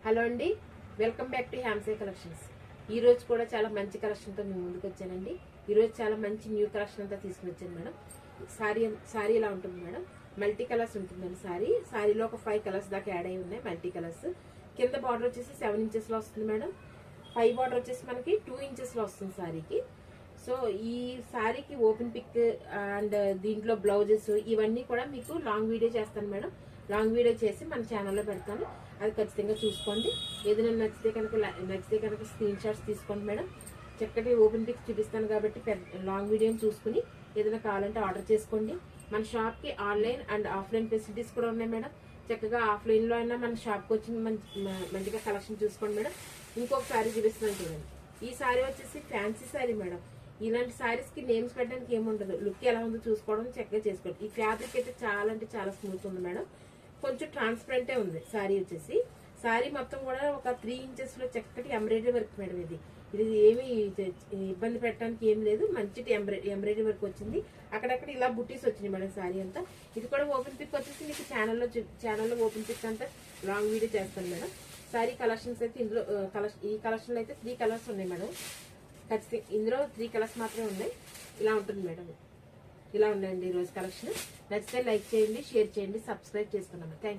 Hello అండి, welcome back to హ్యామ్సే collections. ఈ రోజు కూడా చాలా మంచి కలెక్షన్తో మేము ముందుకు వచ్చానండి. ఈ రోజు చాలా మంచి న్యూ కలెక్షన్ అంతా తీసుకుని వచ్చాను మేడం. సారీ ఇలా ఉంటుంది మేడం. మల్టీ కలర్స్ ఉంటుందండి. సారీలో ఒక 5 కలర్స్ దాకా యాడ్ అయి ఉన్నాయి. మల్టీ కలర్స్ కింద బార్డర్ వచ్చేసి 7 ఇంచెస్ లో వస్తుంది మేడం. పై బార్డర్ వచ్చేసి మనకి 2 ఇంచెస్ లో వస్తుంది సారీకి. సో ఈ సారీకి ఓపెన్ పిక్ అండ్ దీంట్లో బ్లౌజెస్ ఇవన్నీ కూడా మీకు లాంగ్ వీడియో చేస్తాను మేడం. లాంగ్ వీడియో చేసి మన ఛానల్లో పెడతాను. అది ఖచ్చితంగా చూసుకోండి. ఏదైనా నచ్చితే కనుక స్క్రీన్ షాట్స్ తీసుకోండి మేడం. చక్కటి ఓపెన్ పిక్స్ చూపిస్తాను కాబట్టి లాంగ్ వీడియోని చూసుకుని ఏదైనా కావాలంటే ఆర్డర్ చేసుకోండి. మన షాప్కి ఆన్లైన్ అండ్ ఆఫ్లైన్ ఫెసిలిటీస్ కూడా ఉన్నాయి మేడం. చక్కగా ఆఫ్లైన్లో అయినా మన షాప్కి వచ్చి మంచిగా కలెక్షన్ చూసుకోండి మేడం. ఇంకొక సారీ చూపిస్తున్నాను చూడండి. ఈ సారీ వచ్చేసి ఫ్యాన్సీ సారీ మేడం. ఇలాంటి సారీస్ కి నేమ్స్ పెట్టడానికి ఏముండదు. లుక్ ఎలా ఉందో చూసుకోవడం, చక్కగా చేసుకోండి. ఈ ఫ్యాబ్రిక్ అయితే చాలా అంటే చాలా స్మూత్ ఉంది మేడం. కొంచెం ట్రాన్స్పరెంటే ఉంది సారీ వచ్చేసి. సారీ మొత్తం కూడా ఒక 3 ఇంచెస్ లో చక్కటి ఎంబ్రాయిడరీ వర్క్ మేడం. ఇది ఏమి ఇబ్బంది పెట్టడానికి ఏం లేదు. మంచి ఎంబ్రాయిడరీ వర్క్ వచ్చింది. అక్కడక్కడ ఇలా బుట్టీస్ వచ్చినాయి మేడం సారీ అంతా. ఇది కూడా ఓపెన్ పిక్ వచ్చేసి మీకు ఛానల్లో ఓపెన్ పిక్ అంతా లాంగ్ వీడియో చేస్తాను మేడం. సారీ కలెక్షన్స్ అయితే ఇందులో ఈ కలెక్షన్ అయితే 3 కలర్స్ ఉన్నాయి మేడం. ఖచ్చితంగా ఇందులో 3 కలర్స్ మాత్రమే ఉన్నాయి. ఇలా ఉంటుంది మేడం. ఇలా ఉన్నాయండి ఈరోజు కలెక్షన్. నచ్చితే లైక్ చేయండి, షేర్ చేయండి, సబ్స్క్రైబ్ చేసుకున్నాము. థ్యాంక్